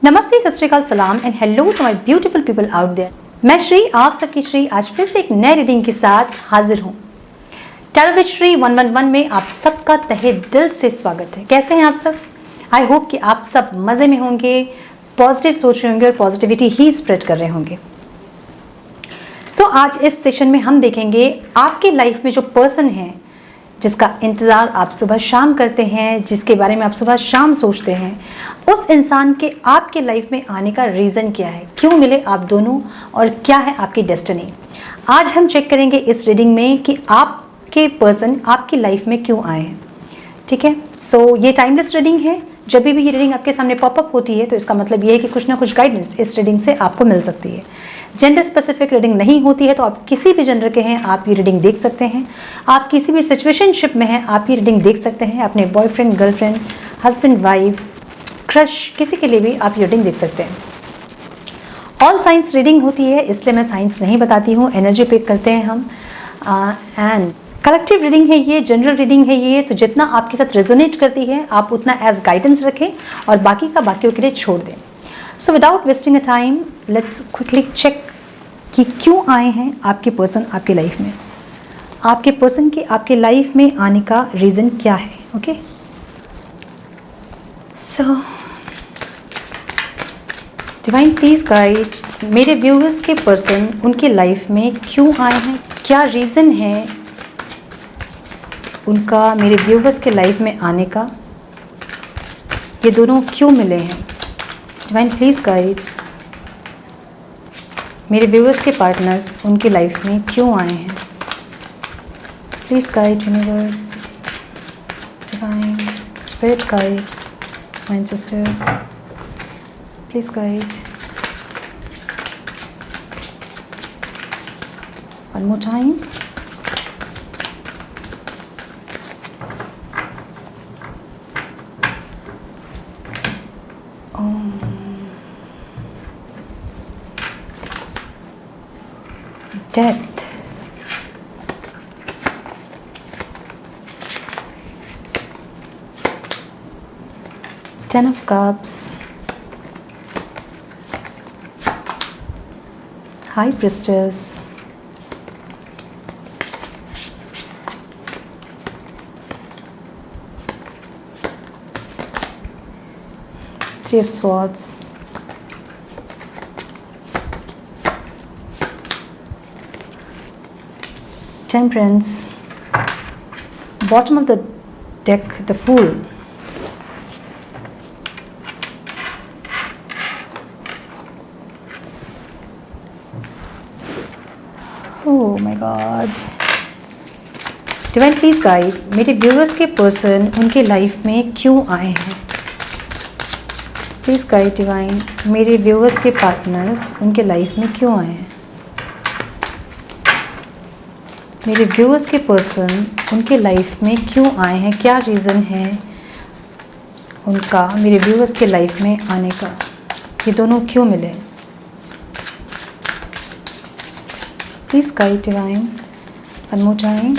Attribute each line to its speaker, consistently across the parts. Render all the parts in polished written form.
Speaker 1: नमस्ते, सत श्री अकाल, सलाम and hello to my beautiful people out there. मैं श्री, आप सबकी श्री आज फिर से एक नए रीडिंग के साथ हाजिर हूँ। टैरो विद श्री 111 में आप सबका तहे दिल से स्वागत है। कैसे हैं आप सब? आई होप कि आप सब मज़े में होंगे, पॉजिटिव सोच रहे होंगे और पॉजिटिविटी ही स्प्रेड कर रहे होंगे। आज इस सेशन में हम देखेंगे आपकी लाइफ में जो पर्सन है जिसका इंतज़ार आप सुबह शाम करते हैं, जिसके बारे में आप सुबह शाम सोचते हैं, उस इंसान के आपके लाइफ में आने का रीज़न क्या है, क्यों मिले आप दोनों और क्या है आपकी डेस्टिनी। आज हम चेक करेंगे इस रीडिंग में कि आपके पर्सन आपकी लाइफ में क्यों आए हैं। ठीक है, ये टाइमलेस रीडिंग है। जब भी ये रीडिंग आपके सामने पॉपअप होती है तो इसका मतलब ये है कि कुछ ना कुछ गाइडेंस इस रीडिंग से आपको मिल सकती है। जेंडर स्पेसिफिक रीडिंग नहीं होती है, तो आप किसी भी जेंडर के हैं आप ये रीडिंग देख सकते हैं। आप किसी भी सिचुएशनशिप में हैं आप ये रीडिंग देख सकते हैं। अपने boyfriend, girlfriend, husband, wife, crush, किसी के लिए भी आप ये रीडिंग देख सकते हैं। ऑल साइंस रीडिंग होती है, इसलिए मैं साइंस नहीं बताती हूँ, एनर्जी पिक करते हैं हम। एंड कलेक्टिव रीडिंग है ये, जनरल रीडिंग है ये, तो जितना आपके साथ रेजोनेट करती है आप उतना एज गाइडेंस रखें और बाकी का बाकियों के लिए छोड़ दें। So without wasting a time let's quickly check कि क्यों आए हैं आपके पर्सन आपकी लाइफ में। आपके पर्सन के आपके लाइफ में आने का रीज़न क्या है। Okay, so divine please guide मेरे व्यूअर्स के पर्सन उनके लाइफ में क्यों आए हैं, क्या रीज़न है उनका मेरे व्यूअर्स के लाइफ में आने का, ये दोनों क्यों मिले हैं। डिवाइन प्लीज गाइड मेरे व्यूअर्स के पार्टनर्स उनकी लाइफ में क्यों आए हैं। Please guide universe, divine spirit guides, my sister's, please guide. One more time. Death, Ten of Cups, High Priestess, Three of Swords, Temperance, bottom of the deck, the Fool, oh my God, divine please guide मेरे viewers के person उनके life में क्यों आए हैं। Please guide divine मेरे viewers के partners उनके लाइफ में क्यों आए हैं। मेरे व्यूअर्स के पर्सन उनके लाइफ में क्यों आए हैं, क्या रीज़न है उनका मेरे व्यूअर्स के लाइफ में आने का, ये दोनों क्यों मिले। Please guide divine one more time.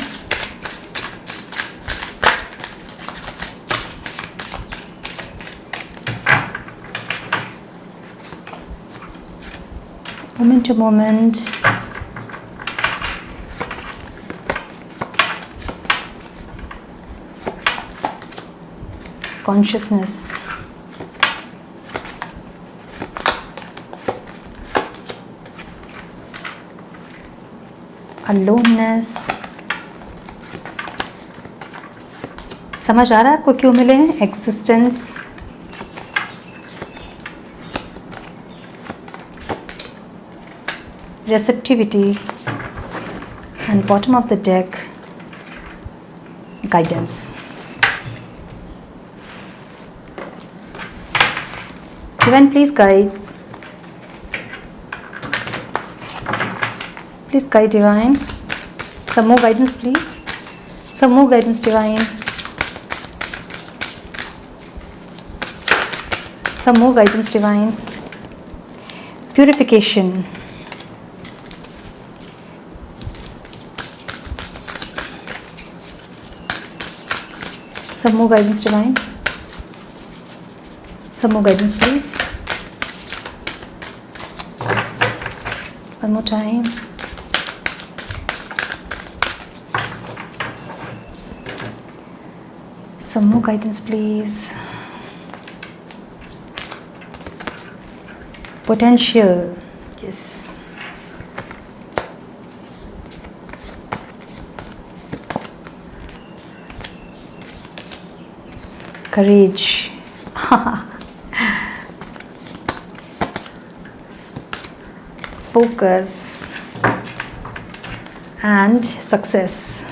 Speaker 1: Moment to moment, consciousness, aloneness। समझ आ रहा है आपको क्यों मिले हैं। Existence, receptivity and bottom of the deck, guidance। Divine, please guide. Please guide, Divine. Some more guidance, please. Some more guidance, Divine. Some more guidance, Divine. Purification. Some more guidance, Divine. Some more guidance, please. One more time. Some more guidance, please. Potential. Yes. Courage. Focus. And success.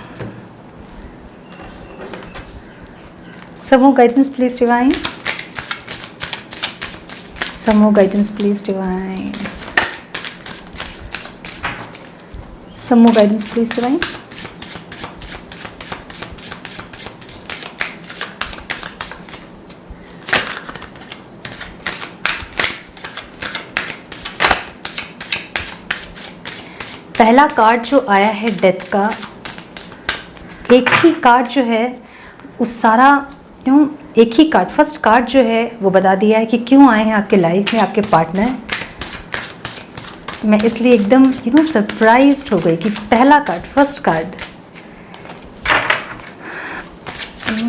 Speaker 1: Some more guidance, please, Divine. Some more guidance, please, Divine. Some more guidance, please, Divine. पहला card जो आया है death का, एक ही card जो है उस सारा एक ही कार्ड, फर्स्ट कार्ड जो है वो बता दिया है कि क्यों आए हैं आपके लाइफ में आपके पार्टनर। मैं इसलिए एकदम सरप्राइज्ड हो गई कि पहला card, first card.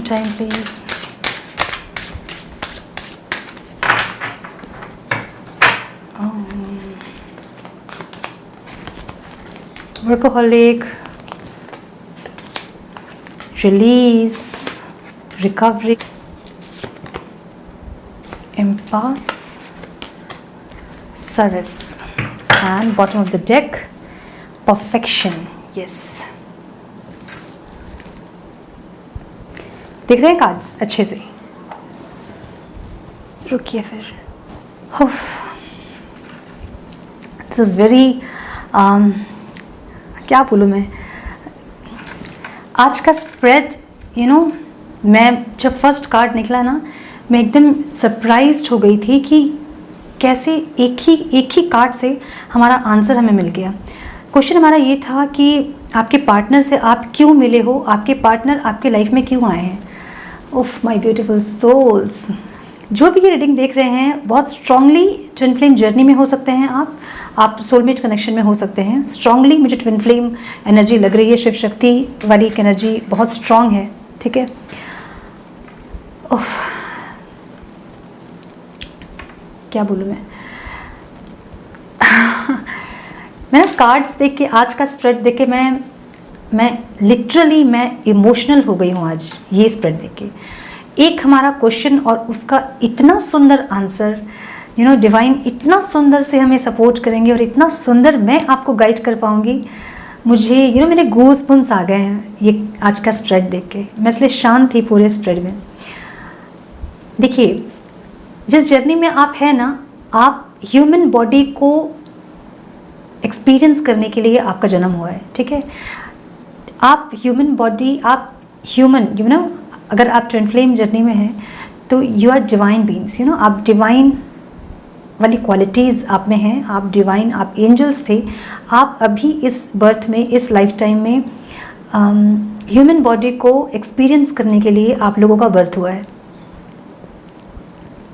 Speaker 1: Time please. Workaholic, release, recovery, impasse, service, and bottom of the deck, perfection. Yes. देख रहे हैं कार्ड्स अच्छे से? रुकिए फिर। This is very क्या बोलूँ मैं, आज का स्प्रेड मैं जब फर्स्ट कार्ड निकला ना, मैं एकदम सरप्राइज्ड हो गई थी कि कैसे एक ही कार्ड से हमारा आंसर हमें मिल गया। क्वेश्चन हमारा ये था कि आपके पार्टनर से आप क्यों मिले हो, आपके पार्टनर आपके लाइफ में क्यों आए हैं। ओफ माय ब्यूटीफुल सोल्स, जो भी ये रीडिंग देख रहे हैं बहुत स्ट्रांगली ट्विन फ्लेम जर्नी में हो सकते हैं आप सोलमेट कनेक्शन में हो सकते हैं। स्ट्रांगली मुझे ट्विन फ्लेम एनर्जी लग रही है, शिव शक्ति वाली एनर्जी बहुत स्ट्रांग है, ठीक है। क्या बोलूँ मैं मैं कार्ड्स देख के, आज का स्प्रेड देख के मैं लिटरली मैं इमोशनल हो गई हूँ आज ये स्प्रेड देख के। एक हमारा क्वेश्चन और उसका इतना सुंदर आंसर, डिवाइन इतना सुंदर से हमें सपोर्ट करेंगे और इतना सुंदर मैं आपको गाइड कर पाऊँगी। मुझे मेरे गूज़बम्स आ गए हैं ये आज का स्प्रेड देख के। मैं इसलिए शांत थी पूरे स्प्रेड में। देखिए, जिस जर्नी में आप हैं ना, आप ह्यूमन बॉडी को एक्सपीरियंस करने के लिए आपका जन्म हुआ है, ठीक है। आप ह्यूमन बॉडी, आप ह्यूमन अगर आप ट्विन फ्लेम जर्नी में हैं तो यू आर डिवाइन बीइंग्स, आप डिवाइन वाली क्वालिटीज़ आप में हैं, आप डिवाइन, आप एंजल्स थे। आप अभी इस बर्थ में, इस लाइफ टाइम में ह्यूमन बॉडी को एक्सपीरियंस करने के लिए आप लोगों का बर्थ हुआ है,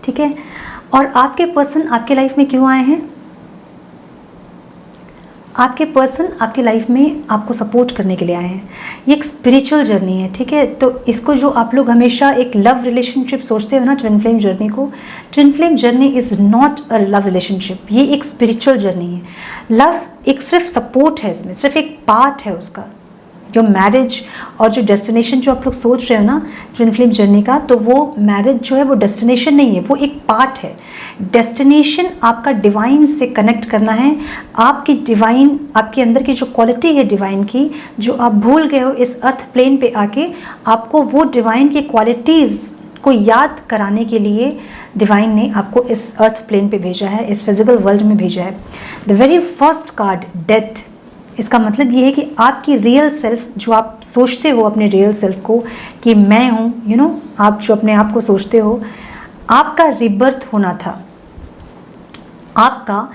Speaker 1: ठीक है। और आपके पर्सन आपके लाइफ में क्यों आए हैं? आपके पर्सन आपके लाइफ में आपको सपोर्ट करने के लिए आए हैं। ये एक स्पिरिचुअल जर्नी है, ठीक है। तो इसको जो आप लोग हमेशा एक लव रिलेशनशिप सोचते हो ना, ट्विन फ्लेम जर्नी को, twin flame journey is not a love relationship, ये एक स्पिरिचुअल जर्नी है। लव एक सिर्फ सपोर्ट है, इसमें सिर्फ एक पार्ट है उसका। जो मैरिज और जो डेस्टिनेशन जो आप लोग सोच रहे हो ना ट्विन फ्लेम जर्नी का, तो वो मैरिज जो है वो डेस्टिनेशन नहीं है, वो एक पार्ट है। डेस्टिनेशन आपका डिवाइन से कनेक्ट करना है। आपकी डिवाइन, आपके अंदर की जो क्वालिटी है डिवाइन की, जो आप भूल गए हो इस अर्थ प्लेन पे आके, आपको वो डिवाइन की क्वालिटीज़ को याद कराने के लिए डिवाइन ने आपको इस अर्थ प्लेन पे भेजा है, इस फिजिकल वर्ल्ड में भेजा है। The very first card, death, इसका मतलब ये है कि आपकी रियल सेल्फ, जो आप सोचते हो अपने रियल सेल्फ को कि मैं हूँ, आप जो अपने आप को सोचते हो, आपका रिबर्थ होना था। आपका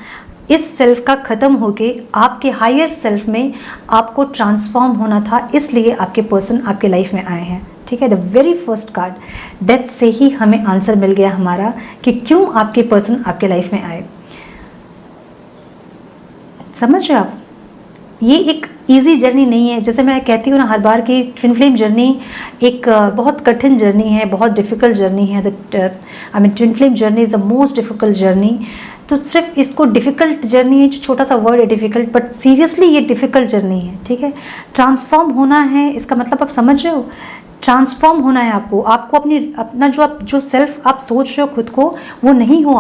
Speaker 1: इस सेल्फ का ख़त्म होके आपके हायर सेल्फ में आपको ट्रांसफॉर्म होना था, इसलिए आपके पर्सन आपके लाइफ में आए हैं, ठीक है। The very first card death से ही हमें आंसर मिल गया हमारा कि क्यों आपके पर्सन आपके लाइफ में आए। समझ रहे हो आप? ये एक इजी जर्नी नहीं है। जैसे मैं कहती हूँ ना हर बार कि ट्विन फ्लेम जर्नी एक बहुत कठिन जर्नी है, बहुत डिफ़िकल्ट जर्नी है। I mean twin flame journey is the most difficult journey. तो सिर्फ इसको डिफ़िकल्ट जर्नी है, जो छोटा सा वर्ड है डिफ़िकल्ट, बट सीरियसली ये डिफ़िकल्ट जर्नी है, ठीक है। ट्रांसफॉर्म होना है, इसका मतलब आप समझ रहे हो? ट्रांसफॉर्म होना है आपको अपना जो सेल्फ आप सोच रहे हो खुद को, वो नहीं हो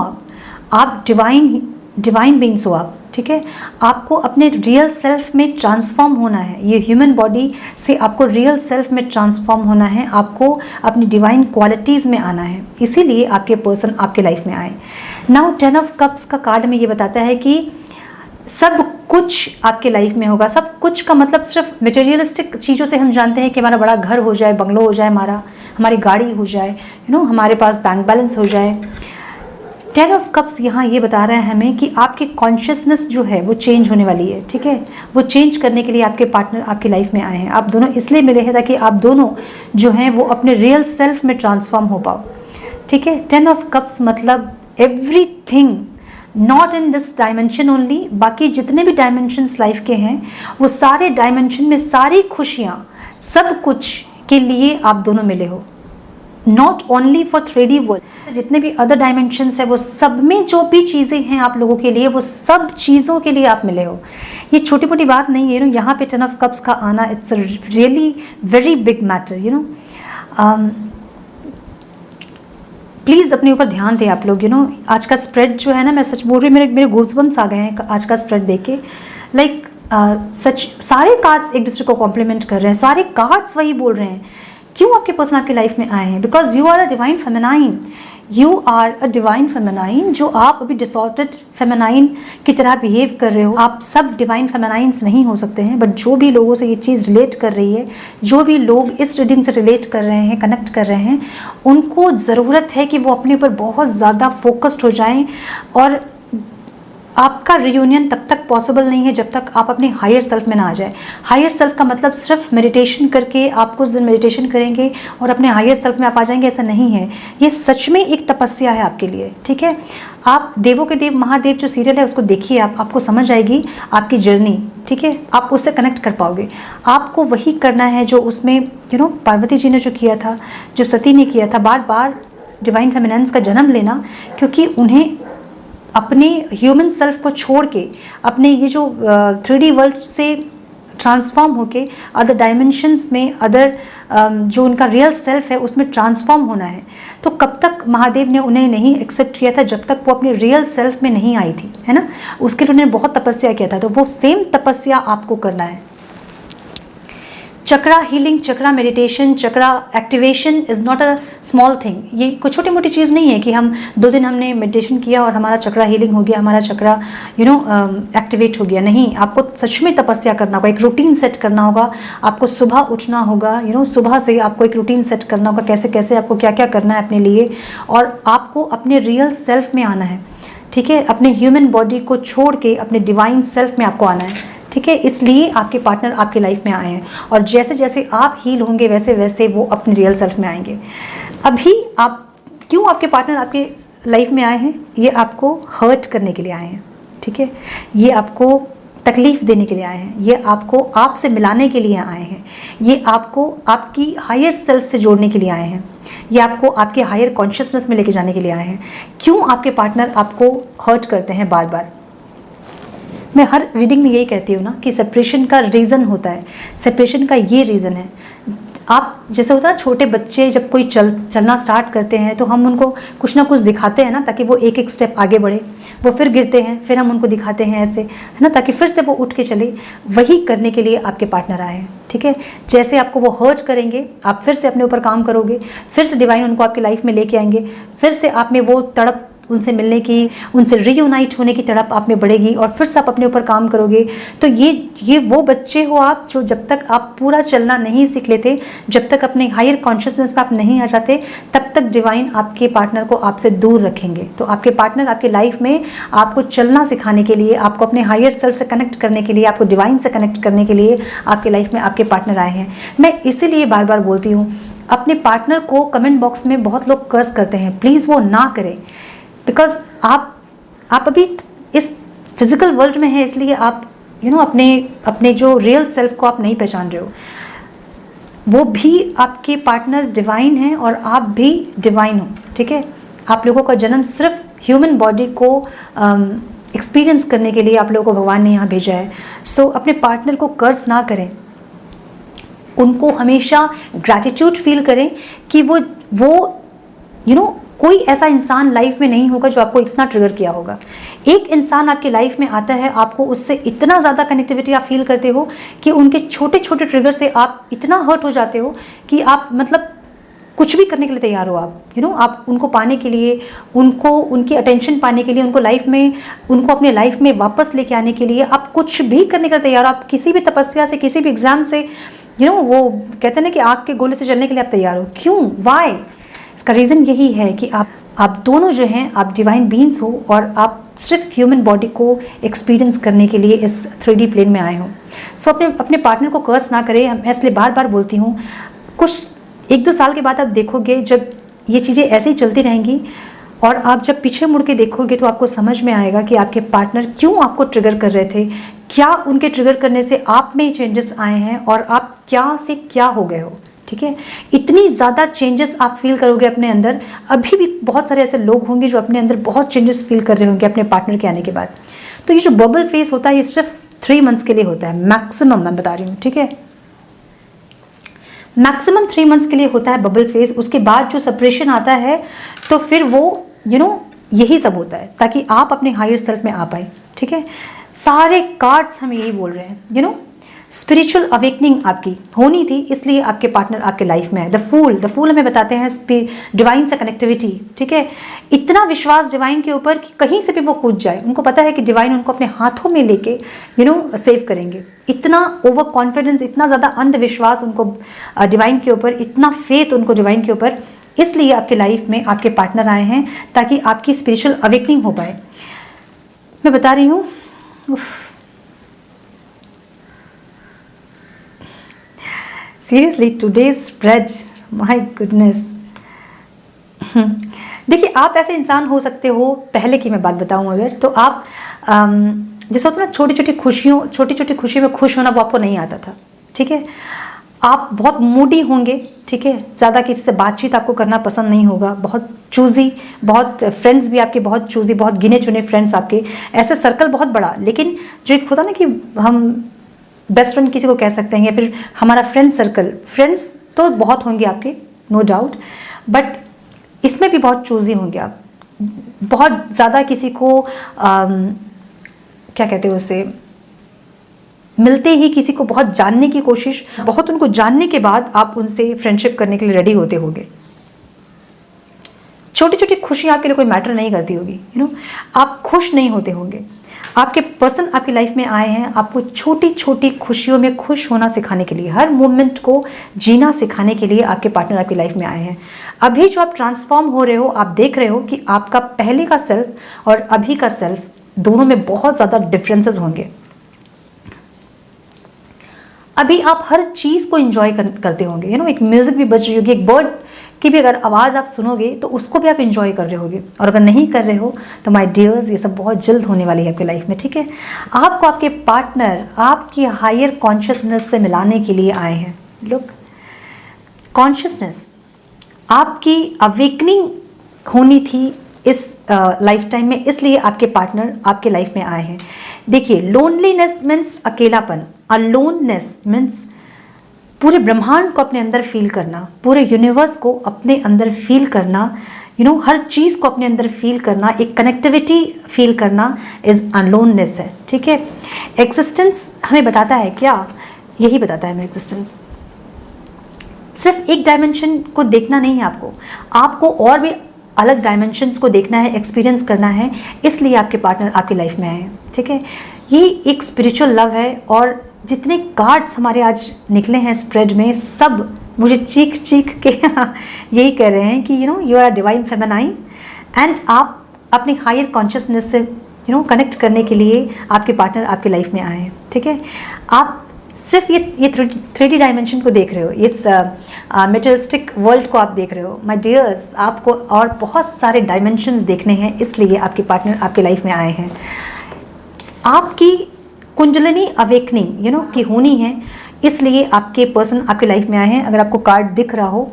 Speaker 1: आप डिवाइन बीइंग्स हो आप, ठीक है। आपको अपने रियल सेल्फ में ट्रांसफॉर्म होना है। ये ह्यूमन बॉडी से आपको रियल सेल्फ में ट्रांसफॉर्म होना है, आपको अपनी डिवाइन क्वालिटीज़ में आना है, इसीलिए आपके पर्सन आपके लाइफ में आए। नाउ 10 ऑफ कप्स का कार्ड में ये बताता है कि सब कुछ आपके लाइफ में होगा। सब कुछ का मतलब सिर्फ मटेरियलिस्टिक चीज़ों से हम जानते हैं कि हमारा बड़ा घर हो जाए, बंगलो हो जाए, हमारी गाड़ी हो जाए, हमारे पास बैंक बैलेंस हो जाए। 10 ऑफ कप्स यहाँ ये बता रहा है हमें कि आपकी कॉन्शियसनेस जो है वो चेंज होने वाली है, ठीक है। वो चेंज करने के लिए आपके पार्टनर आपकी लाइफ में आए हैं। आप दोनों इसलिए मिले हैं ताकि आप दोनों जो हैं वो अपने रियल सेल्फ में ट्रांसफॉर्म हो पाओ, ठीक है। 10 ऑफ कप्स मतलब everything, not in this dimension only, बाकी जितने भी डायमेंशंस लाइफ के हैं वो सारे डायमेंशन में सारी खुशियाँ, सब कुछ के लिए आप दोनों मिले हो। Not only for 3D world, जितने भी अदर डायमेंशंस है वो सब में जो भी चीज़ें हैं आप लोगों के लिए, वो सब चीज़ों के लिए आप मिले हो। ये छोटी मोटी बात नहीं है, यहाँ पे 10 ऑफ कप्स का आना, it's a really very big matter, please अपने ऊपर ध्यान दें आप लोग। आज का स्प्रेड जो है ना, मैं सच बोल रही हूँ, मेरे गूज़बम्स आ गए हैं आज का स्प्रेड देख के। लाइक सच सारे कार्ड्स एक दूसरे को कॉम्प्लीमेंट कर रहे हैं, सारे कार्ड्स वही बोल रहे हैं। क्यों आपके पर्सन आपकी लाइफ में आए हैं? Because you are a divine feminine, you are a divine feminine. जो आप अभी डिसऑर्डर्ड फेमिनाइन की तरह बिहेव कर रहे हो, आप सब डिवाइन फेमिनाइंस नहीं हो सकते हैं, बट जो भी लोगों से ये चीज़ रिलेट कर रही है, जो भी लोग इस रीडिंग से रिलेट कर रहे हैं, कनेक्ट कर रहे हैं, उनको ज़रूरत है कि वो अपने ऊपर बहुत ज़्यादा फोकस्ड हो जाएं। और आपका रियूनियन तब तक पॉसिबल नहीं है जब तक आप अपने हायर सेल्फ में ना आ जाए। हायर सेल्फ का मतलब सिर्फ मेडिटेशन करके आप कुछ दिन मेडिटेशन करेंगे और अपने हायर सेल्फ में आप आ जाएंगे, ऐसा नहीं है। ये सच में एक तपस्या है आपके लिए, ठीक है। आप देवों के देव महादेव जो सीरियल है उसको देखिए, आपको समझ आएगी आपकी जर्नी, ठीक है। आप उससे कनेक्ट कर पाओगे। आपको वही करना है जो उसमें पार्वती जी ने जो किया था, जो सती ने किया था, बार बार डिवाइन फेमिनाइन्स का जन्म लेना, क्योंकि उन्हें अपने ह्यूमन सेल्फ को छोड़ के अपने ये जो 3D वर्ल्ड से ट्रांसफॉर्म होके अदर डायमेंशंस में, अदर जो उनका रियल सेल्फ है उसमें ट्रांसफॉर्म होना है। तो कब तक महादेव ने उन्हें नहीं एक्सेप्ट किया था? जब तक वो अपने रियल सेल्फ में नहीं आई थी, है ना। उसके लिए उन्होंने बहुत तपस्या किया था, तो वो सेम तपस्या आपको करना है। Chakra healing, chakra meditation, chakra activation is not a small thing. ये कोई छोटी मोटी चीज़ नहीं है कि हम 2 दिन हमने मेडिटेशन किया और हमारा चक्रा हीलिंग हो गया, हमारा चक्रा एक्टिवेट हो गया। नहीं, आपको सच में तपस्या करना होगा, एक रूटीन सेट करना होगा। आपको सुबह उठना होगा, सुबह से आपको एक रूटीन सेट करना होगा, कैसे कैसे आपको क्या क्या करना है अपने लिए, और आपको अपने रियल सेल्फ में आना है, ठीक है। अपने ह्यूमन बॉडी को छोड़ के अपने डिवाइन सेल्फ में आपको आना है, ठीक है। इसलिए आपके पार्टनर आपकी लाइफ में आए हैं, और जैसे जैसे आप हील होंगे वैसे वैसे वो अपने रियल सेल्फ में आएंगे। अभी आप क्यों आपके पार्टनर आपके लाइफ में आए हैं? ये आपको हर्ट करने के लिए आए हैं, ठीक है। ये आपको तकलीफ देने के लिए आए हैं, ये आपको आपसे मिलाने के लिए आए हैं, ये आपको आपकी हायर सेल्फ से जोड़ने के लिए आए हैं, ये आपको आपके हायर कॉन्शियसनेस में लेके जाने के लिए आए हैं। क्यों आपके पार्टनर आपको हर्ट करते हैं बार बार? मैं हर रीडिंग में यही कहती हूँ ना कि सेपरेशन का रीज़न होता है, सेपरेशन का ये रीज़न है। आप जैसे होता है छोटे बच्चे जब कोई चलना स्टार्ट करते हैं तो हम उनको कुछ ना कुछ दिखाते हैं ना, ताकि वो एक एक स्टेप आगे बढ़े। वो फिर गिरते हैं, फिर हम उनको दिखाते हैं ऐसे, है ना, ताकि फिर से वो उठ के चले। वही करने के लिए आपके पार्टनर आए हैं, ठीक है। जैसे आपको वो हर्ट करेंगे, आप फिर से अपने ऊपर काम करोगे, फिर से डिवाइन उनको आपकी लाइफ में लेके आएंगे, फिर से आप में वो तड़प, उनसे मिलने की, उनसे रीयूनाइट होने की तड़प आप में बढ़ेगी, और फिर से आप अपने ऊपर काम करोगे। तो ये वो बच्चे हो आप जो जब तक आप पूरा चलना नहीं सीख लेते, जब तक अपने हायर कॉन्शियसनेस में आप नहीं आ जाते, तब तक डिवाइन आपके पार्टनर को आपसे दूर रखेंगे। तो आपके पार्टनर आपके लाइफ में आपको चलना सिखाने के लिए, आपको अपने हायर सेल्फ से कनेक्ट करने के लिए, आपको डिवाइन से कनेक्ट करने के लिए आपके लाइफ में आपके पार्टनर आए हैं। मैं इसीलिए बार बार बोलती हूँ, अपने पार्टनर को कमेंट बॉक्स में बहुत लोग कर्स करते हैं, प्लीज़ वो ना करें। बिकॉज आप अभी इस फिजिकल वर्ल्ड में है, इसलिए आप अपने जो रियल सेल्फ को आप नहीं पहचान रहे हो। वो भी आपके पार्टनर डिवाइन है और आप भी डिवाइन हो, ठीक है। आप लोगों का जन्म सिर्फ ह्यूमन बॉडी को एक्सपीरियंस करने के लिए आप लोगों को भगवान ने यहाँ भेजा है। सो अपने पार्टनर को कर्ज ना करें, उनको हमेशा ग्रैटिट्यूड फील करें कि वो कोई ऐसा इंसान लाइफ में नहीं होगा जो आपको इतना ट्रिगर किया होगा। एक इंसान आपकी लाइफ में आता है, आपको उससे इतना ज़्यादा कनेक्टिविटी आप फील करते हो कि उनके छोटे छोटे ट्रिगर से आप इतना हर्ट हो जाते हो कि आप मतलब कुछ भी करने के लिए तैयार हो। आप उनको पाने के लिए, उनकी अटेंशन पाने के लिए, उनको अपने लाइफ में वापस लेके आने के लिए आप कुछ भी करने के लिए तैयार हो। आप किसी भी तपस्या से, किसी भी एग्जाम से, वो कहते हैं ना कि आग के गोले से चलने के लिए आप तैयार हो। क्यों? वाई? इसका रीज़न यही है कि आप दोनों जो हैं, आप डिवाइन बीइंग्स हो और आप सिर्फ ह्यूमन बॉडी को एक्सपीरियंस करने के लिए इस 3D प्लेन में आए हो। सो अपने पार्टनर को कर्ज ना करें। मैं इसलिए बार बार बोलती हूँ, कुछ 1-2 साल के बाद आप देखोगे जब ये चीज़ें ऐसे ही चलती रहेंगी और आप जब पीछे मुड़ के देखोगे तो आपको समझ में आएगा कि आपके पार्टनर क्यों आपको ट्रिगर कर रहे थे, क्या उनके ट्रिगर करने से आप में चेंजेस आए हैं और आप क्या से क्या हो गए हो, ठीक है। इतनी ज़्यादा चेंजेस आप फील करोगे अपने अंदर। अभी भी बहुत सारे ऐसे लोग होंगे जो अपने अंदर बहुत चेंजेस फील कर रहे होंगे अपने पार्टनर के आने के बाद। तो ये जो बबल फेस होता है ये सिर्फ 3 मंथ्स के लिए होता है, मैक्सिमम मैं बता रही हूँ, ठीक है। मैक्सिमम 3 मंथ्स के लिए होता है बबल फेस। उसके बाद जो सेपरेशन आता है तो फिर वो यही सब होता है ताकि आप अपने हायर सेल्फ में आ पाए, ठीक है। सारे कार्ड्स हमें यही बोल रहे हैं, स्पिरिचुअल अवेकनिंग आपकी होनी थी, इसलिए आपके पार्टनर आपके लाइफ में है। द फूल हमें बताते हैं डिवाइन से कनेक्टिविटी, ठीक है। इतना विश्वास डिवाइन के ऊपर कि कहीं से भी वो कूद जाए, उनको पता है कि डिवाइन उनको अपने हाथों में लेके सेव करेंगे। इतना ओवर कॉन्फिडेंस, इतना ज़्यादा अंधविश्वास उनको डिवाइन के ऊपर, इतना फेथ उनको डिवाइन के ऊपर, इसलिए आपके लाइफ में आपके पार्टनर आए हैं ताकि आपकी स्पिरिचुअल अवेकनिंग हो पाए। मैं बता रही हूँ, seriously today's spread, my goodness. देखिए, आप ऐसे इंसान हो सकते हो, पहले की मैं बात बताऊं अगर, तो आप जैसे होता है ना, छोटी छोटी खुशियों में खुश होना, वो आपको नहीं आता था, ठीक है। आप बहुत मूडी होंगे, ठीक है, ज़्यादा किसी से बातचीत आपको करना पसंद नहीं होगा, बहुत चूजी, बहुत फ्रेंड्स भी आपके बहुत चूजी, बहुत गिने चुने फ्रेंड्स आपके, ऐसे सर्कल बहुत बड़ा। लेकिन जो एक होता ना कि हम बेस्ट फ्रेंड किसी को कह सकते हैं, या फिर हमारा फ्रेंड सर्कल, फ्रेंड्स तो बहुत होंगे आपके, नो डाउट, बट इसमें भी बहुत चूजी होंगे आप। बहुत ज़्यादा किसी को क्या कहते हैं उसे, मिलते ही किसी को बहुत जानने की कोशिश, बहुत उनको जानने के बाद आप उनसे फ्रेंडशिप करने के लिए रेडी होते होंगे। छोटी छोटी खुशी आपके लिए कोई मैटर नहीं करती होगी, आप खुश नहीं होते होंगे। आपके पर्सन आपकी लाइफ में आए हैं आपको छोटी छोटी खुशियों में खुश होना सिखाने के लिए, हर मोमेंट को जीना सिखाने के लिए आपके पार्टनर आपकी लाइफ में आए हैं। अभी जो आप ट्रांसफॉर्म हो रहे हो, आप देख रहे हो कि आपका पहले का सेल्फ और अभी का सेल्फ दोनों में बहुत ज़्यादा डिफरेंसेस होंगे। अभी आप हर चीज़ को एंजॉय करते होंगे, एक म्यूज़िक भी बज रही होगी, एक बर्ड की भी अगर आवाज़ आप सुनोगे तो उसको भी आप एंजॉय कर रहे होगे। और अगर नहीं कर रहे हो तो माय डियर्स, ये सब बहुत जल्द होने वाली है आपकी लाइफ में, ठीक है। आपको आपके पार्टनर आपकी हायर कॉन्शियसनेस से मिलाने के लिए आए हैं। लुक, कॉन्शियसनेस आपकी अवेकनिंग होनी थी इस लाइफ टाइम में, इसलिए आपके पार्टनर आपके लाइफ में आए हैं। देखिए, लोनलीनेस मीन्स अकेलापन, अलोननेस मीन्स पूरे ब्रह्मांड को अपने अंदर फील करना, पूरे यूनिवर्स को अपने अंदर फील करना, हर चीज़ को अपने अंदर फील करना, एक कनेक्टिविटी फील करना इज अनलोननेस है, ठीक है। एग्जिस्टेंस हमें बताता है क्या? यही बताता है हमें एग्जिस्टेंस। सिर्फ एक डायमेंशन को देखना नहीं है आपको और भी अलग डायमेंशंस को देखना है, एक्सपीरियंस करना है, इसलिए आपके पार्टनर आपकी लाइफ में आए हैं, ठीक है। ये एक स्पिरिचुअल लव है और जितने कार्ड्स हमारे आज निकले हैं स्प्रेड में, सब मुझे चीख के यही कह रहे हैं कि you are divine feminine and आप अपनी हायर कॉन्शियसनेस से कनेक्ट करने के लिए आपके पार्टनर आपकी लाइफ में आए हैं, ठीक है। आप सिर्फ ये 3D डायमेंशन को देख रहे हो, इस मेटेरियलिस्टिक वर्ल्ड को आप देख रहे हो। माय डियर्स, आपको और बहुत सारे डायमेंशंस देखने हैं, इसलिए आपके पार्टनर आपके लाइफ में आए हैं। आपकी कुंडलिनी अवेकनिंग की होनी है, इसलिए आपके पर्सन आपके लाइफ में आए हैं। अगर आपको कार्ड दिख रहा हो,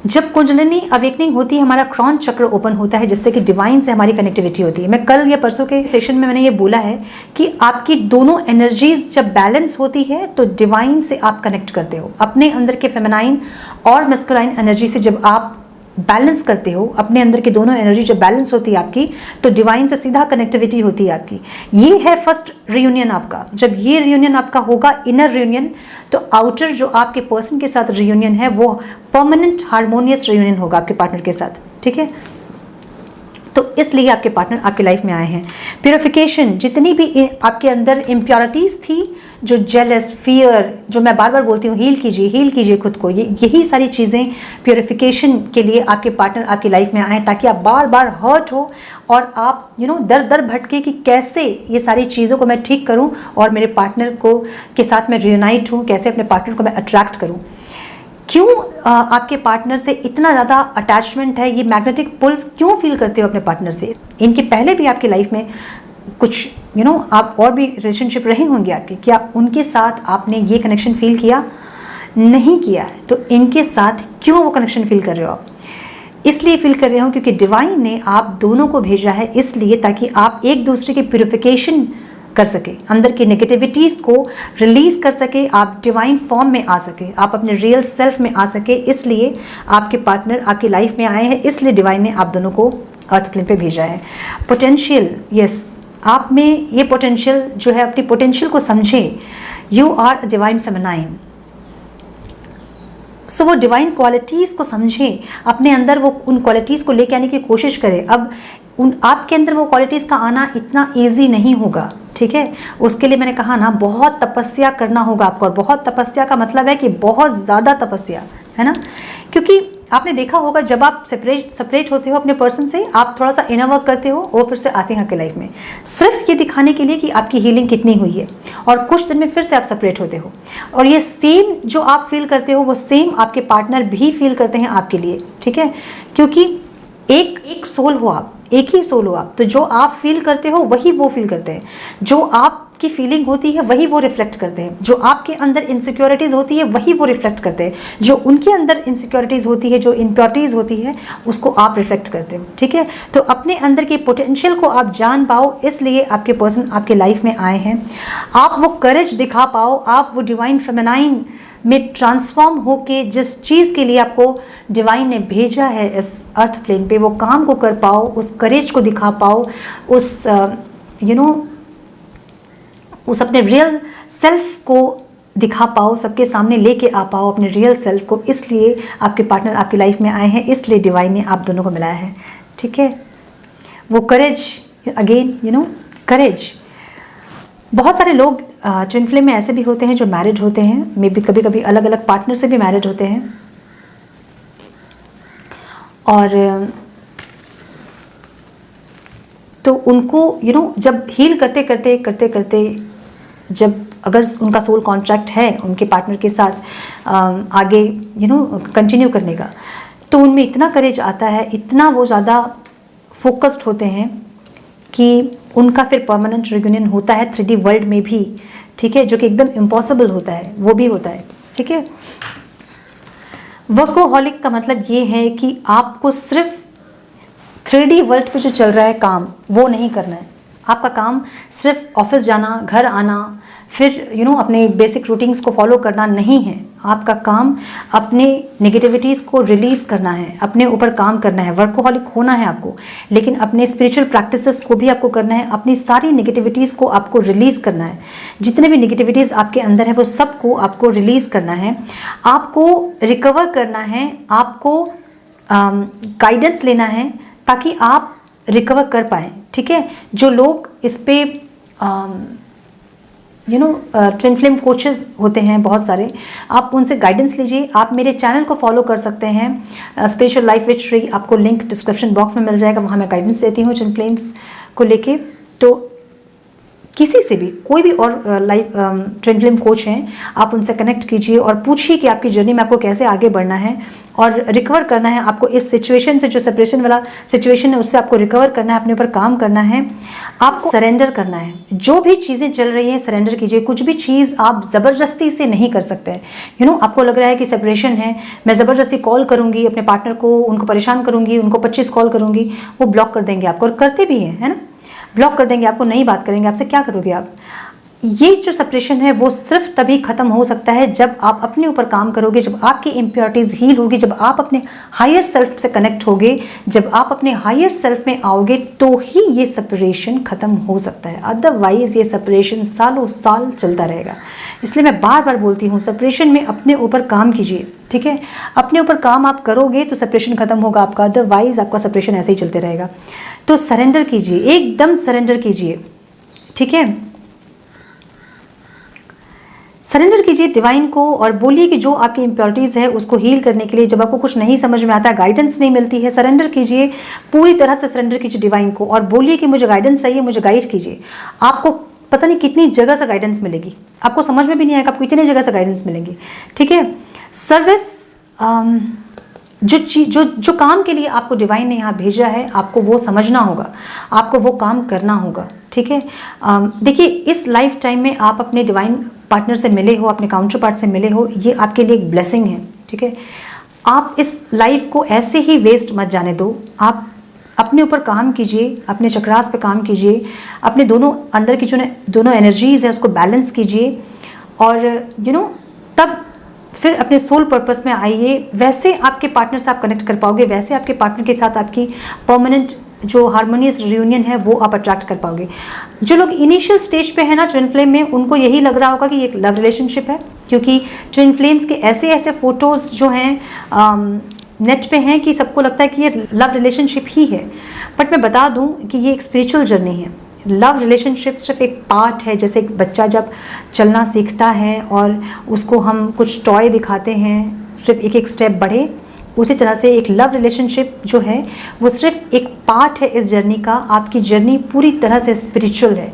Speaker 1: जब कुंडलिनी अवेकनिंग होती है, हमारा क्रॉन चक्र ओपन होता है, जिससे कि डिवाइन से हमारी कनेक्टिविटी होती है। मैं कल या परसों के सेशन में मैंने ये बोला है कि आपकी दोनों एनर्जीज जब बैलेंस होती है तो डिवाइन से आप कनेक्ट करते हो। अपने अंदर के फेमिनाइन और मैस्कुलाइन एनर्जी से जब आप बैलेंस करते हो, अपने अंदर की दोनों एनर्जी जब बैलेंस होती है आपकी, तो डिवाइन से सीधा कनेक्टिविटी होती है आपकी। ये है फर्स्ट रियूनियन आपका। जब ये रियूनियन आपका होगा, इनर रियूनियन, तो आउटर जो आपके पर्सन के साथ रियूनियन है वो परमानेंट हार्मोनियस रियूनियन होगा आपके पार्टनर के साथ, ठीक है। तो इसलिए आपके पार्टनर आपके लाइफ में आए हैं। प्योरिफिकेशन, जितनी भी आपके अंदर इम्प्योरिटीज़ थी, जो जेलस, फियर, जो मैं बार बार बोलती हूँ, हील कीजिए खुद को, यही सारी चीज़ें प्योरिफिकेशन के लिए आपके पार्टनर आपकी लाइफ में आए, ताकि आप बार बार हर्ट हो और आप दर दर भटके कि कैसे ये सारी चीज़ों को मैं ठीक करूँ और मेरे पार्टनर को के साथ मैं रियूनाइट हूँ, कैसे अपने पार्टनर को मैं अट्रैक्ट करूँ। क्यों आपके पार्टनर से इतना ज़्यादा अटैचमेंट है, ये मैग्नेटिक पुल क्यों फील करते हो अपने पार्टनर से? इनके पहले भी आपकी लाइफ में कुछ आप और भी रिलेशनशिप रहे होंगे आपके, क्या उनके साथ आपने ये कनेक्शन फील किया? नहीं किया है, तो इनके साथ क्यों वो कनेक्शन फील कर रहे हो आप? इसलिए फील कर रहे हो क्योंकि डिवाइन ने आप दोनों को भेजा है, इसलिए ताकि आप एक दूसरे की प्यूरिफिकेशन कर सके, अंदर की नेगेटिविटीज़ को रिलीज कर सके, आप डिवाइन फॉर्म में आ सके, आप अपने रियल सेल्फ में आ सके। इसलिए आपके पार्टनर आपकी लाइफ में आए हैं, इसलिए डिवाइन ने आप दोनों को अर्थ प्लेन पे भेजा है। पोटेंशियल, यस, आप में ये पोटेंशियल जो है, अपनी पोटेंशियल को समझें। You are a divine feminine, so वो डिवाइन क्वालिटीज़ को समझें, अपने अंदर वो उन क्वालिटीज़ को लेके आने की कोशिश करें। अब आपके अंदर वो क्वालिटीज़ का आना इतना ईजी नहीं होगा, ठीक है। उसके लिए मैंने कहा ना, बहुत तपस्या करना होगा आपको, और बहुत तपस्या का मतलब है कि बहुत ज़्यादा तपस्या, है ना। क्योंकि आपने देखा होगा, जब आप सेपरेट होते हो अपने पर्सन से, आप थोड़ा सा इनर वर्क करते हो और फिर से आते हैं आपके लाइफ में, सिर्फ ये दिखाने के लिए कि आपकी हीलिंग कितनी हुई है, और कुछ दिन में फिर से आप सेपरेट होते हो। और ये सेम जो आप फील करते हो, वो सेम आपके पार्टनर भी फील करते हैं आपके लिए, ठीक है। क्योंकि एक सोल हो आप, एक ही सोल हो आप, तो जो आप फील करते हो वही वो फील करते हैं, जो आपकी फीलिंग होती है वही वो रिफ्लेक्ट करते हैं, जो आपके अंदर इनसिक्योरिटीज़ होती है वही वो रिफ्लेक्ट करते हैं, जो उनके अंदर इनसिक्योरिटीज़ होती है, जो इम्प्योरिटीज़ होती है, उसको आप रिफ्लेक्ट करते हो, ठीक है। तो अपने अंदर की पोटेंशियल को आप जान पाओ, इसलिए आपके पर्सन आपके लाइफ में आए हैं। आप वो करेज दिखा पाओ, आप वो डिवाइन फेमिनाइन में ट्रांसफॉर्म होके जिस चीज़ के लिए आपको डिवाइन ने भेजा है इस अर्थ प्लेन पे, वो काम को कर पाओ, उस करेज को दिखा पाओ, उस उस अपने रियल सेल्फ को दिखा पाओ, सबके सामने लेके आ पाओ अपने रियल सेल्फ को। इसलिए आपके पार्टनर आपकी लाइफ में आए हैं, इसलिए डिवाइन ने आप दोनों को मिलाया है, ठीक है। वो करेज, अगेन करेज। बहुत सारे लोग ट्विन फ्लेम में ऐसे भी होते हैं जो मैरिज होते हैं, मे बी कभी कभी अलग अलग पार्टनर से भी मैरिज होते हैं, और तो उनको जब हील करते करते जब अगर उनका सोल कॉन्ट्रैक्ट है उनके पार्टनर के साथ आगे कंटिन्यू करने का, तो उनमें इतना करेज आता है, इतना वो ज़्यादा फोकस्ड होते हैं कि उनका फिर परमानेंट रियूनियन होता है 3D वर्ल्ड में भी, ठीक है, जो कि एकदम इम्पॉसिबल होता है, वो भी होता है, ठीक है। वर्कोहॉलिक का मतलब ये है कि आपको सिर्फ 3D वर्ल्ड पे जो चल रहा है काम, वो नहीं करना है। आपका काम सिर्फ ऑफिस जाना, घर आना, फिर अपने बेसिक रूटीन्स को फॉलो करना नहीं है। आपका काम अपने नेगेटिविटीज़ को रिलीज़ करना है, अपने ऊपर काम करना है, वर्कोहॉलिक होना है आपको, लेकिन अपने स्पिरिचुअल प्रैक्टिसेस को भी आपको करना है, अपनी सारी नेगेटिविटीज़ को आपको रिलीज़ करना है। जितने भी नेगेटिविटीज़ आपके अंदर है वो सबको आपको रिलीज़ करना है, आपको रिकवर करना है, आपको गाइडेंस लेना है ताकि आप रिकवर कर पाएँ, ठीक है। जो लोग इस पे ट्विन फ्लेम कोचेस होते हैं बहुत सारे, आप उनसे गाइडेंस लीजिए। आप मेरे चैनल को फॉलो कर सकते हैं, स्पिरिचुअल लाइफ विद श्री, आपको लिंक डिस्क्रिप्शन बॉक्स में मिल जाएगा, वहाँ मैं गाइडेंस देती हूँ ट्विन फ्लेम्स को लेके। तो किसी से भी, कोई भी और लाइफ ट्विन फ्लेम कोच हैं, आप उनसे कनेक्ट कीजिए और पूछिए कि आपकी जर्नी में आपको कैसे आगे बढ़ना है और रिकवर करना है। आपको इस सिचुएशन से, जो सेपरेशन वाला सिचुएशन है, उससे आपको रिकवर करना है, अपने ऊपर काम करना है, आपको सरेंडर करना है। जो भी चीज़ें चल रही हैं सरेंडर कीजिए। कुछ भी चीज़ आप ज़बरदस्ती से नहीं कर सकते हैं। आपको लग रहा है कि सेपरेशन है, मैं ज़बरदस्ती कॉल करूँगी अपने पार्टनर को, उनको परेशान करूँगी, उनको 25 कॉल करूँगी, वो ब्लॉक कर देंगे आपको, और करते भी हैं, है ना, ब्लॉक कर देंगे आपको, नहीं बात करेंगे आपसे। क्या करोगे आप? ये जो सेपरेशन है वो सिर्फ तभी खत्म हो सकता है जब आप अपने ऊपर काम करोगे, जब आपकी इम्प्योरिटीज हील होगी, जब आप अपने हायर सेल्फ से कनेक्ट होगे, जब आप अपने हायर सेल्फ में आओगे, तो ही ये सेपरेशन खत्म हो सकता है। अदरवाइज ये सेपरेशन सालों साल चलता रहेगा। इसलिए मैं बार बार बोलती हूँ, सेपरेशन में अपने ऊपर काम कीजिए, ठीक है। अपने ऊपर काम आप करोगे तो सेपरेशन खत्म होगा आपका, अदरवाइज आपका सेपरेशन ऐसे ही चलते रहेगा। तो सरेंडर कीजिए, एकदम सरेंडर कीजिए, ठीक है। सरेंडर कीजिए डिवाइन को और बोलिए कि जो आपकी इम्प्योरिटीज़ है उसको हील करने के लिए, जब आपको कुछ नहीं समझ में आता, गाइडेंस नहीं मिलती है, सरेंडर कीजिए, पूरी तरह से सरेंडर कीजिए डिवाइन को और बोलिए कि मुझे गाइडेंस चाहिए, मुझे गाइड कीजिए। आपको पता नहीं कितनी जगह से गाइडेंस मिलेगी, आपको समझ में भी नहीं आएगा आपको इतनी जगह से गाइडेंस मिलेगी, ठीक है। सर्विस, जो काम के लिए आपको डिवाइन ने यहाँ भेजा है, आपको वो समझना होगा, आपको वो काम करना होगा, ठीक है। देखिए, इस लाइफ टाइम में आप अपने डिवाइन पार्टनर से मिले हो, अपने काउंटर पार्ट से मिले हो, ये आपके लिए एक ब्लेसिंग है, ठीक है। आप इस लाइफ को ऐसे ही वेस्ट मत जाने दो। आप अपने ऊपर काम कीजिए, अपने चक्रास पे काम कीजिए, अपने दोनों अंदर की जो दोनों एनर्जीज है उसको बैलेंस कीजिए और तब फिर अपने सोल पर्पस में आइए। वैसे आपके पार्टनर से आप कनेक्ट कर पाओगे, वैसे आपके पार्टनर के साथ आपकी परमानेंट जो हार्मोनियस रियूनियन है वो आप अट्रैक्ट कर पाओगे। जो लोग इनिशियल स्टेज पे है ना ट्विन फ्लेम में, उनको यही लग रहा होगा कि ये एक लव रिलेशनशिप है, क्योंकि ट्विन फ्लेम्स के ऐसे ऐसे फोटोज़ जो हैं नेट पे हैं कि सबको लगता है कि ये लव रिलेशनशिप ही है। बट मैं बता दूं कि ये एक स्पिरिचुअल जर्नी है। लव रिलेशनशिप सिर्फ एक पार्ट है। जैसे एक बच्चा जब चलना सीखता है और उसको हम कुछ टॉय दिखाते हैं, सिर्फ एक एक स्टेप बढ़े, उसी तरह से एक लव रिलेशनशिप जो है वो सिर्फ एक पार्ट है इस जर्नी का। आपकी जर्नी पूरी तरह से स्पिरिचुअल है।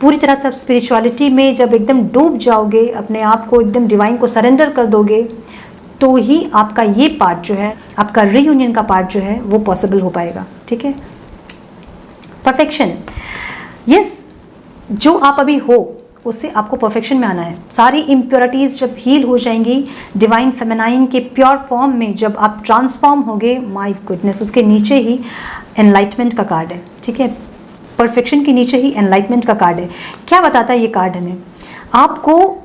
Speaker 1: पूरी तरह से आप स्पिरिचुअलिटी में जब एकदम डूब जाओगे, अपने आप को एकदम डिवाइन को सरेंडर कर दोगे, तो ही आपका ये पार्ट जो है, आपका रीयूनियन का पार्ट जो है वो पॉसिबल हो पाएगा, ठीक है। परफेक्शन, यस, जो आप अभी हो उससे आपको परफेक्शन में आना है। सारी इम्प्योरिटीज़ जब हील हो जाएंगी, डिवाइन फेमिनाइन के प्योर फॉर्म में जब आप ट्रांसफॉर्म होगे, माय गुडनेस, उसके नीचे ही एनलाइटमेंट का कार्ड है, ठीक है। परफेक्शन के नीचे ही एनलाइटमेंट का कार्ड है। क्या बताता है ये कार्ड हमें? आपको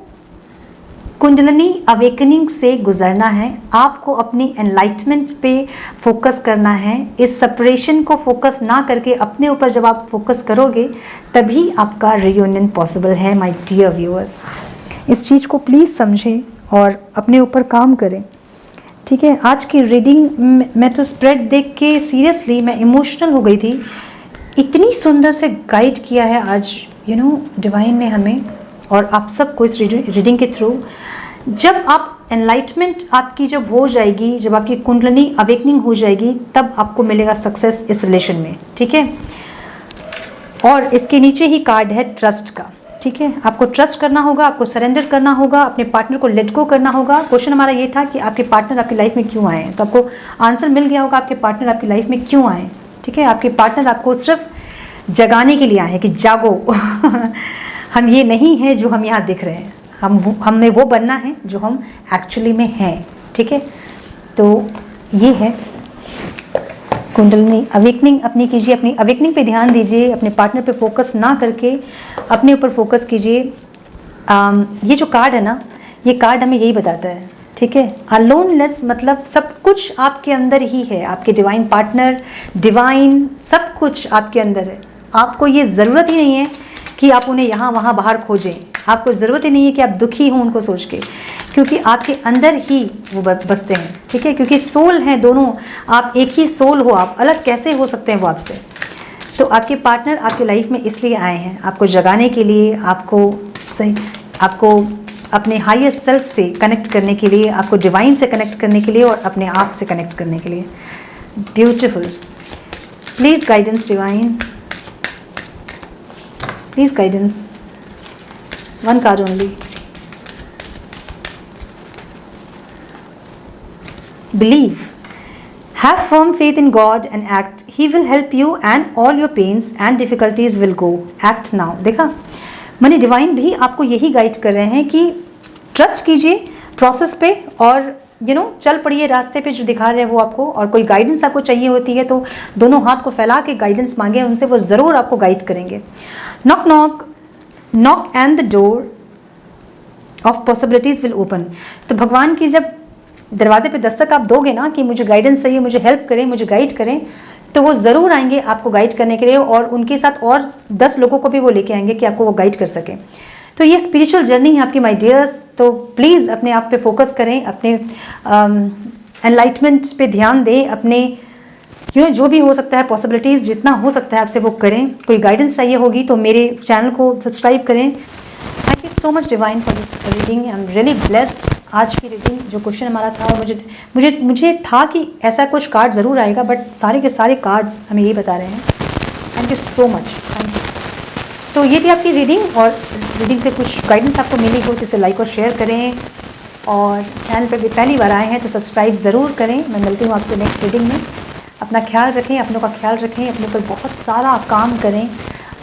Speaker 1: कुंडलिनी अवेकनिंग से गुजरना है, आपको अपनी एनलाइटमेंट पे फोकस करना है। इस सेपरेशन को फोकस ना करके अपने ऊपर जब आप फोकस करोगे, तभी आपका रियूनियन पॉसिबल है। माय डियर व्यूअर्स, इस चीज़ को प्लीज़ समझें और अपने ऊपर काम करें, ठीक है। आज की रीडिंग मैं तो स्प्रेड देख के सीरियसली मैं इमोशनल हो गई थी। इतनी सुंदर से गाइड किया है आज डिवाइन ने हमें और आप सबको इस रीडिंग के थ्रू। जब आप एनलाइटमेंट आपकी जब हो जाएगी, जब आपकी कुंडलिनी अवेकनिंग हो जाएगी, तब आपको मिलेगा सक्सेस इस रिलेशन में, ठीक है। और इसके नीचे ही कार्ड है ट्रस्ट का, ठीक है। आपको ट्रस्ट करना होगा, आपको सरेंडर करना होगा, अपने पार्टनर को लेट गो करना होगा। क्वेश्चन हमारा ये था कि आपके पार्टनर आपकी लाइफ में क्यों आए, तो आपको आंसर मिल गया होगा, आपके पार्टनर आपकी लाइफ में क्यों आए, ठीक है। आपके पार्टनर आपको सिर्फ जगाने के लिए आए हैं कि जागो हम ये नहीं है जो हम यहाँ दिख रहे हैं, हमने वो बनना है जो हम एक्चुअली में हैं, ठीक है। तो ये है कुंडलिनी अवेकनिंग अपनी कीजिए, अपनी अवेकनिंग पे ध्यान दीजिए, अपने पार्टनर पे फोकस ना करके अपने ऊपर फोकस कीजिए। ये जो कार्ड है ना, ये कार्ड हमें यही बताता है, ठीक है। अलोनलेस मतलब सब कुछ आपके अंदर ही है, आपके डिवाइन पार्टनर, डिवाइन सब कुछ आपके अंदर है। आपको ये ज़रूरत ही नहीं है कि आप उन्हें यहाँ वहाँ बाहर खोजें, आपको ज़रूरत ही नहीं है कि आप दुखी हों उनको सोच के, क्योंकि आपके अंदर ही वो बसते हैं, ठीक है। क्योंकि सोल हैं दोनों, आप एक ही सोल हो, आप अलग कैसे हो सकते हैं वो आपसे। तो आपके पार्टनर आपकी लाइफ में इसलिए आए हैं, आपको जगाने के लिए, आपको अपने हाईयर सेल्फ से कनेक्ट करने के लिए, आपको डिवाइन से कनेक्ट करने के लिए और अपने आप से कनेक्ट करने के लिए। Beautiful, please guidance divine. Please guidance, one card only. Believe. Have firm faith in God and act. He will help you and all your pains and difficulties will go. Act now. देखा, money divine भी आपको यही guide कर रहे हैं कि trust कीजिए process पे और चल पड़िए रास्ते पे जो दिखा रहे हैं वो आपको। और कोई गाइडेंस आपको चाहिए होती है तो दोनों हाथ को फैला के गाइडेंस मांगे उनसे, वो ज़रूर आपको गाइड करेंगे। Knock knock knock and the door of possibilities will open. तो भगवान की जब दरवाजे पे दस्तक आप दोगे ना कि मुझे गाइडेंस चाहिए, मुझे हेल्प करें, मुझे गाइड करें, तो वो ज़रूर आएंगे आपको गाइड करने के लिए, और उनके साथ और 10 लोगों को भी वो लेके आएंगे कि आपको वो गाइड कर सकें। तो ये स्पिरिचुअल जर्नी है आपकी माय डियर्स। तो प्लीज़ अपने आप पे फोकस करें, अपने एनलाइटमेंट पे ध्यान दें, अपने जो भी हो सकता है पॉसिबिलिटीज़ जितना हो सकता है आपसे वो करें। कोई गाइडेंस चाहिए होगी तो मेरे चैनल को सब्सक्राइब करें। Thank you so much divine for this reading, I am really blessed. आज की रीडिंग जो क्वेश्चन हमारा था, और मुझे था कि ऐसा कुछ कार्ड ज़रूर आएगा, बट सारे के सारे कार्ड्स हमें यही बता रहे हैं। Thank you so much, thank you. तो ये थी आपकी रीडिंग, और इस रीडिंग से कुछ गाइडेंस आपको मिली हो तो इसे लाइक और शेयर करें, और चैनल पर भी पहली बार आए हैं तो सब्सक्राइब ज़रूर करें। मैं मिलती हूँ आपसे नेक्स्ट रीडिंग में। अपना ख्याल रखें, अपनों का ख्याल रखें, अपने पर बहुत सारा काम करें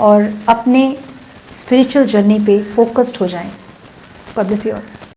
Speaker 1: और अपने स्पिरिचुअल जर्नी पे फोकस्ड हो जाएं। God bless you all.